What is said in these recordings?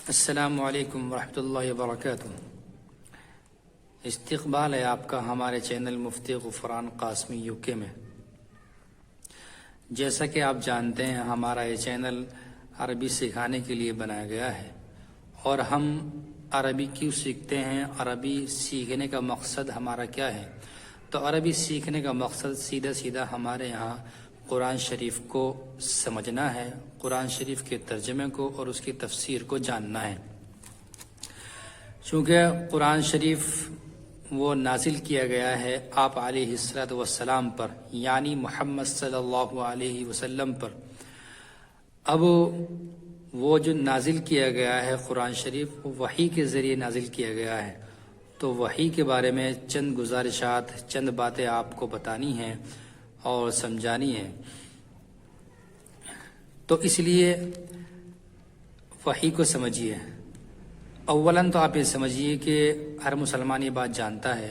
السلام علیکم ورحمۃ اللہ وبرکاتہ۔ استقبال ہے آپ کا ہمارے چینل مفتی غفران قاسمی UK میں۔ جیسا کہ آپ جانتے ہیں ہمارا یہ چینل عربی سکھانے کے لیے بنایا گیا ہے، اور ہم عربی کیوں سیکھتے ہیں، عربی سیکھنے کا مقصد ہمارا کیا ہے؟ تو عربی سیکھنے کا مقصد سیدھا ہمارے یہاں قرآن شریف کو سمجھنا ہے، قرآن شریف کے ترجمے کو اور اس کی تفسیر کو جاننا ہے۔ چونکہ قرآن شریف وہ نازل کیا گیا ہے آپ علیہ الصلوۃ والسلام پر، یعنی محمد صلی اللہ علیہ وسلم پر۔ اب وہ جو نازل کیا گیا ہے قرآن شریف، وہ وحی کے ذریعے نازل کیا گیا ہے، تو وحی کے بارے میں چند گزارشات، چند باتیں آپ کو بتانی ہیں اور سمجھانی ہے۔ تو اس لیے وحی کو سمجھیے۔ اولاً تو آپ یہ سمجھیے کہ ہر مسلمان یہ بات جانتا ہے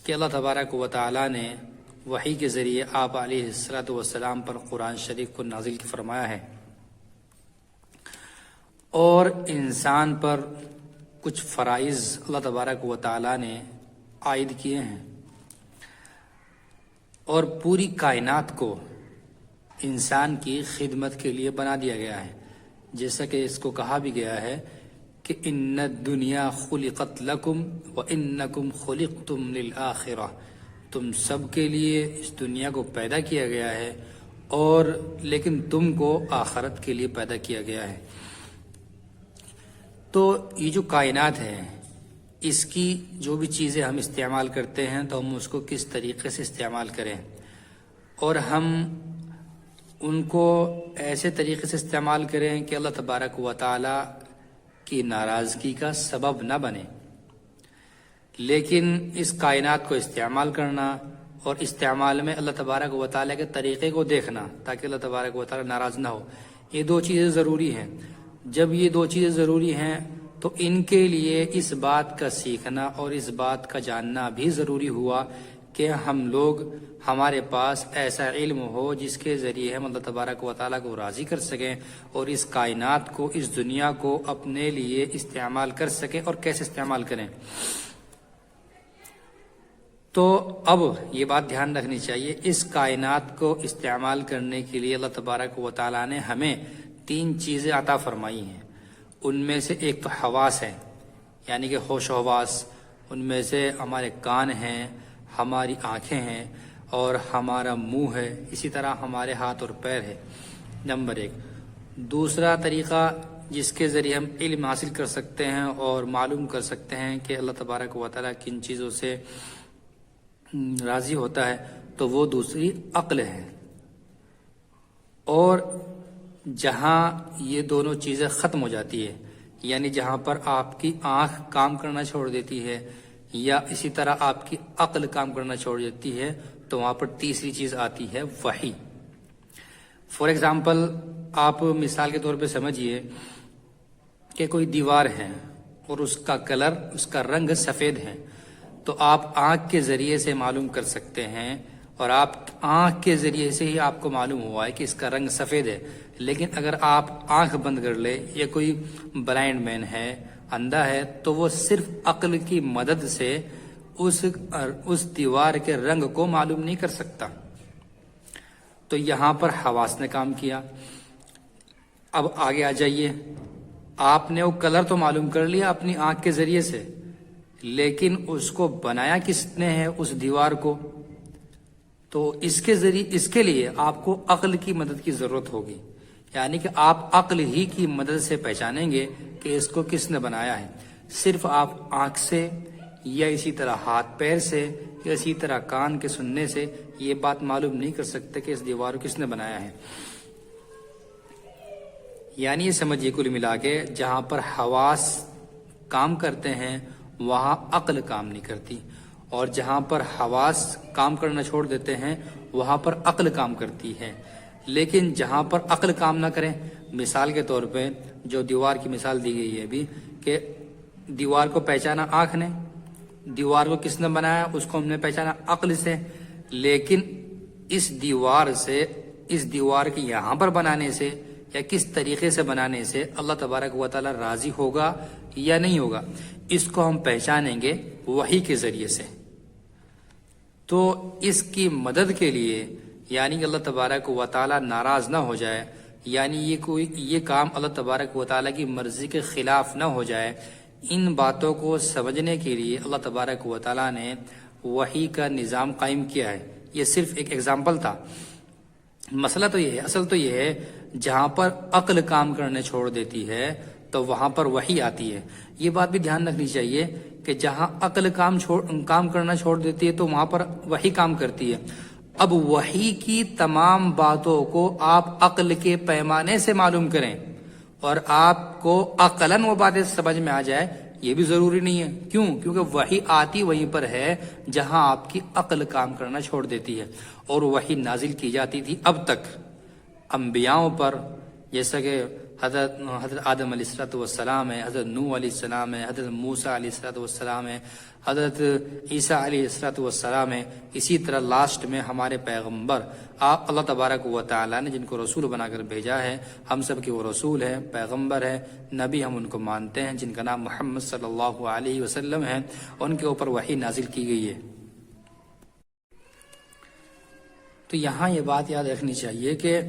کہ اللہ تبارک و تعالیٰ نے وحی کے ذریعے آپ علیہ الصلوۃ والسلام پر قرآن شریف کو نازل فرمایا ہے، اور انسان پر کچھ فرائض اللہ تبارک و تعالیٰ نے عائد کیے ہیں، اور پوری کائنات کو انسان کی خدمت کے لیے بنا دیا گیا ہے۔ جیسا کہ اس کو کہا بھی گیا ہے کہ ان الدنیا خلقت لکم وانکم خلقتم للآخرہ، تم سب کے لیے اس دنیا کو پیدا کیا گیا ہے، اور لیکن تم کو آخرت کے لیے پیدا کیا گیا ہے۔ تو یہ جو کائنات ہے، اس کی جو بھی چیزیں ہم استعمال کرتے ہیں تو ہم اس کو کس طریقے سے استعمال کریں، اور ہم ان کو ایسے طریقے سے استعمال کریں کہ اللہ تبارک و تعالی کی ناراضگی کا سبب نہ بنے۔ لیکن اس کائنات کو استعمال کرنا اور استعمال میں اللہ تبارک و تعالی کے طریقے کو دیکھنا تاکہ اللہ تبارک و تعالی ناراض نہ ہو، یہ دو چیزیں ضروری ہیں۔ جب یہ دو چیزیں ضروری ہیں تو ان کے لیے اس بات کا سیکھنا اور اس بات کا جاننا بھی ضروری ہوا کہ ہمارے پاس ایسا علم ہو جس کے ذریعے ہم اللہ تبارک و تعالیٰ کو راضی کر سکیں، اور اس کائنات کو، اس دنیا کو اپنے لیے استعمال کر سکیں۔ اور کیسے استعمال کریں؟ تو اب یہ بات دھیان رکھنی چاہیے، اس کائنات کو استعمال کرنے کے لیے اللہ تبارک و تعالیٰ نے ہمیں 3 چیزیں عطا فرمائی ہیں۔ ان میں سے ایک تو حواس ہے، یعنی کہ ہوش و حواس۔ ان میں سے ہمارے کان ہیں، ہماری آنکھیں ہیں، اور ہمارا منہ ہے، اسی طرح ہمارے ہاتھ اور پیر ہے، نمبر 1۔ دوسرا طریقہ جس کے ذریعے ہم علم حاصل کر سکتے ہیں اور معلوم کر سکتے ہیں کہ اللہ تبارک و تعالیٰ کن چیزوں سے راضی ہوتا ہے، تو وہ دوسری عقل ہے۔ اور جہاں یہ دونوں چیزیں ختم ہو جاتی ہے، یعنی جہاں پر آپ کی آنکھ کام کرنا چھوڑ دیتی ہے یا اسی طرح آپ کی عقل کام کرنا چھوڑ دیتی ہے، تو وہاں پر تیسری چیز آتی ہے وحی۔ فار ایگزامپل، آپ مثال کے طور پہ سمجھیے کہ کوئی دیوار ہے اور اس کا کلر، اس کا رنگ سفید ہے، تو آپ آنکھ کے ذریعے سے معلوم کر سکتے ہیں، اور آپ آنکھ کے ذریعے سے ہی آپ کو معلوم ہوا ہے کہ اس کا رنگ سفید ہے۔ لیکن اگر آپ آنکھ بند کر لے، یا کوئی بلائنڈ مین ہے، اندھا ہے، تو وہ صرف عقل کی مدد سے اس دیوار کے رنگ کو معلوم نہیں کر سکتا۔ تو یہاں پر حواس نے کام کیا۔ اب آگے آ جائیے، آپ نے وہ کلر تو معلوم کر لیا اپنی آنکھ کے ذریعے سے، لیکن اس کو بنایا کس نے ہے اس دیوار کو؟ تو اس کے لیے آپ کو عقل کی مدد کی ضرورت ہوگی، یعنی کہ آپ عقل ہی کی مدد سے پہچانیں گے کہ اس کو کس نے بنایا ہے۔ صرف آپ آنکھ سے یا اسی طرح ہاتھ پیر سے یا اسی طرح کان کے سننے سے یہ بات معلوم نہیں کر سکتے کہ اس دیوار کو کس نے بنایا ہے۔ یعنی یہ سمجھیے کل ملا کے جہاں پر حواس کام کرتے ہیں وہاں عقل کام نہیں کرتی، اور جہاں پر حواس کام کرنا چھوڑ دیتے ہیں وہاں پر عقل کام کرتی ہے۔ لیکن جہاں پر عقل کام نہ کریں، مثال کے طور پہ جو دیوار کی مثال دی گئی ہے ابھی، کہ دیوار کو پہچانا آنکھ نے، دیوار کو کس نے بنایا اس کو ہم نے پہچانا عقل سے، لیکن اس دیوار کے یہاں پر بنانے سے یا کس طریقے سے بنانے سے اللہ تبارک و تعالی راضی ہوگا یا نہیں ہوگا، اس کو ہم پہچانیں گے وحی کے ذریعے سے۔ تو اس کی مدد کے لیے، یعنی کہ اللہ تبارک و تعالی ناراض نہ ہو جائے، یعنی یہ کام اللہ تبارک و تعالی کی مرضی کے خلاف نہ ہو جائے، ان باتوں کو سمجھنے کے لیے اللہ تبارک و تعالی نے وحی کا نظام قائم کیا ہے۔ یہ صرف ایک ایگزامپل تھا۔ مسئلہ تو یہ ہے، اصل تو یہ ہے، جہاں پر عقل کام کرنے چھوڑ دیتی ہے تو وہاں پر وحی آتی ہے۔ یہ بات بھی دھیان رکھنی چاہیے کہ جہاں عقل کام کرنا چھوڑ دیتی ہے تو وہاں پر وحی کام کرتی ہے۔ اب وحی کی تمام باتوں کو آپ عقل کے پیمانے سے معلوم کریں اور آپ کو عقلاً وہ باتیں سمجھ میں آ جائے، یہ بھی ضروری نہیں ہے۔ کیوں؟ کیونکہ وحی آتی وہیں پر ہے جہاں آپ کی عقل کام کرنا چھوڑ دیتی ہے، اور وحی نازل کی جاتی تھی اب تک انبیاؤں پر، جیسا کہ حضرت آدم علیہ السلام ہے، حضرت نوح علیہ السلام ہے، حضرت موسیٰ علیہ السلام ہے، حضرت عیسیٰ علیہ السلام ہے۔ اسی طرح لاسٹ میں ہمارے پیغمبر آپ اللہ تبارک و تعالیٰ نے جن کو رسول بنا کر بھیجا ہے، ہم سب کے وہ رسول ہیں، پیغمبر ہیں، نبی ہم ان کو مانتے ہیں، جن کا نام محمد صلی اللہ علیہ وسلم ہے، ان کے اوپر وحی نازل کی گئی ہے۔ تو یہاں یہ بات یاد رکھنی چاہیے کہ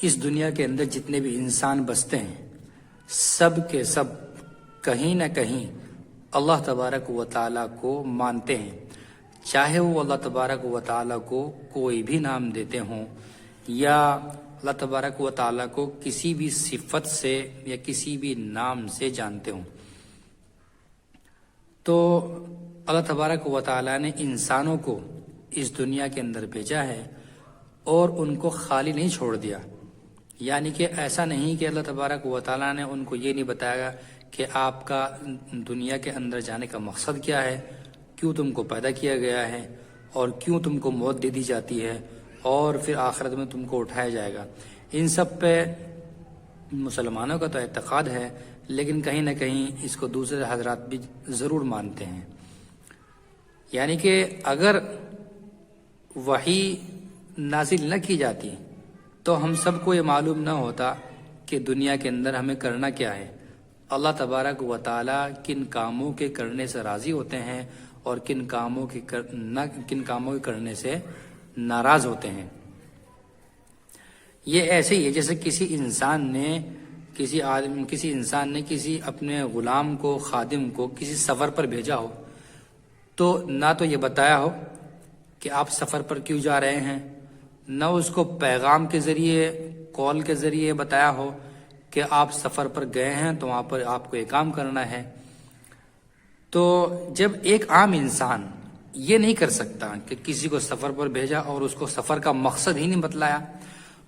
اس دنیا کے اندر جتنے بھی انسان بستے ہیں، سب کے سب کہیں نہ کہیں اللہ تبارک و تعالیٰ کو مانتے ہیں، چاہے وہ اللہ تبارک و تعالیٰ کو کوئی بھی نام دیتے ہوں یا اللہ تبارک و تعالیٰ کو کسی بھی صفت سے یا کسی بھی نام سے جانتے ہوں۔ تو اللہ تبارک و تعالیٰ نے انسانوں کو اس دنیا کے اندر بھیجا ہے اور ان کو خالی نہیں چھوڑ دیا، یعنی کہ ایسا نہیں کہ اللہ تبارک و تعالیٰ نے ان کو یہ نہیں بتایا کہ آپ کا دنیا کے اندر جانے کا مقصد کیا ہے، کیوں تم کو پیدا کیا گیا ہے، اور کیوں تم کو موت دے دی جاتی ہے، اور پھر آخرت میں تم کو اٹھایا جائے گا۔ ان سب پہ مسلمانوں کا تو اعتقاد ہے، لیکن کہیں نہ کہیں اس کو دوسرے حضرات بھی ضرور مانتے ہیں۔ یعنی کہ اگر وحی نازل نہ کی جاتی تو ہم سب کو یہ معلوم نہ ہوتا کہ دنیا کے اندر ہمیں کرنا کیا ہے، اللہ تبارک و تعالیٰ کن کاموں کے کرنے سے راضی ہوتے ہیں اور کن کاموں کے کرنے سے ناراض ہوتے ہیں۔ یہ ایسے ہی ہے جیسے کسی انسان نے کسی اپنے غلام کو، خادم کو کسی سفر پر بھیجا ہو، تو نہ تو یہ بتایا ہو کہ آپ سفر پر کیوں جا رہے ہیں، نہ اس کو پیغام کے ذریعے، کال کے ذریعے بتایا ہو کہ آپ سفر پر گئے ہیں تو وہاں پر آپ کو یہ کام کرنا ہے۔ تو جب ایک عام انسان یہ نہیں کر سکتا کہ کسی کو سفر پر بھیجا اور اس کو سفر کا مقصد ہی نہیں بتلایا،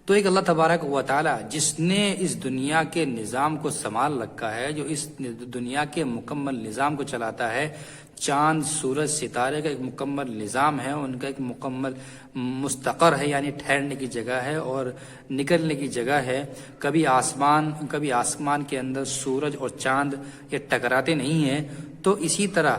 تو ایک اللہ تبارک و تعالیٰ جس نے اس دنیا کے نظام کو سنبھال رکھا ہے، جو اس دنیا کے مکمل نظام کو چلاتا ہے، چاند، سورج، ستارے کا ایک مکمل نظام ہے، ان کا ایک مکمل مستقر ہے، یعنی ٹھہرنے کی جگہ ہے اور نکلنے کی جگہ ہے۔ کبھی آسمان کے اندر سورج اور چاند یہ ٹکراتے نہیں ہیں۔ تو اسی طرح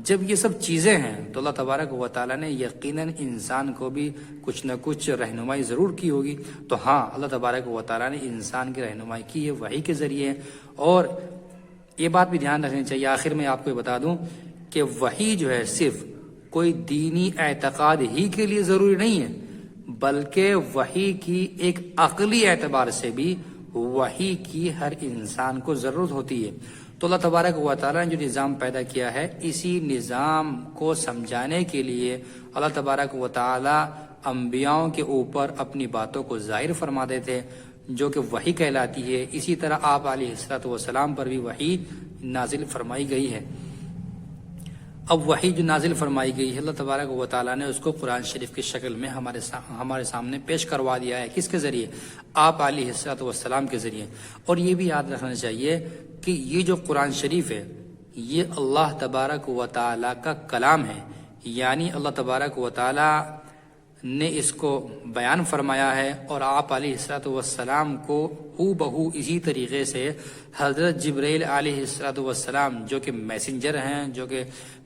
جب یہ سب چیزیں ہیں تو اللہ تبارک و تعالیٰ نے یقیناً انسان کو بھی کچھ نہ کچھ رہنمائی ضرور کی ہوگی۔ تو ہاں، اللہ تبارک و تعالیٰ نے انسان کی رہنمائی کی ہے وحی کے ذریعے۔ اور یہ بات بھی دھیان رکھنی چاہیے، آخر میں آپ کو یہ بتا دوں کہ وحی جو ہے صرف کوئی دینی اعتقاد ہی کے لیے ضروری نہیں ہے، بلکہ وحی کی ایک عقلی اعتبار سے بھی وحی کی ہر انسان کو ضرورت ہوتی ہے۔ تو اللہ تبارک و تعالیٰ نے جو نظام پیدا کیا ہے، اسی نظام کو سمجھانے کے لیے اللہ تبارک و تعالیٰ انبیاؤں کے اوپر اپنی باتوں کو ظاہر فرما دیتے، جو کہ وحی کہلاتی ہے۔ اسی طرح آپ علیہ السلام پر بھی وحی نازل فرمائی گئی ہے۔ اب وحی جو نازل فرمائی گئی ہے، اللہ تبارک و تعالیٰ نے اس کو قرآن شریف کی شکل میں ہمارے سامنے پیش کروا دیا ہے۔ کس کے ذریعے؟ آپ علیہ السلام کے ذریعے۔ اور یہ بھی یاد رکھنا چاہیے کہ یہ جو قرآن شریف ہے، یہ اللہ تبارک و تعالیٰ کا کلام ہے، یعنی اللہ تبارک و تعالیٰ نے اس کو بیان فرمایا ہے، اور آپ علیہ السلام کو ہو بہو اسی طریقے سے حضرت جبرائیل علیہ السلام، جو کہ میسنجر ہیں، جو کہ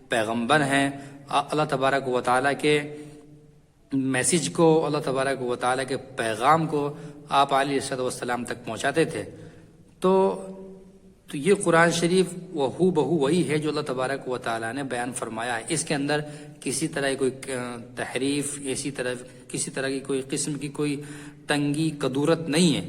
پیغمبر ہیں، اللہ تبارک و تعالیٰ کے میسج کو، اللہ تبارک و تعالیٰ کے پیغام کو آپ علیہ السلام تک پہنچاتے تھے. تو یہ قرآن شریف وہ بہو وہی ہے جو اللہ تبارک و تعالیٰ نے بیان فرمایا ہے. اس کے اندر کسی طرح کی کوئی تحریف، کسی طرح کی کوئی قسم کی کوئی تنگی، کدورت نہیں ہے.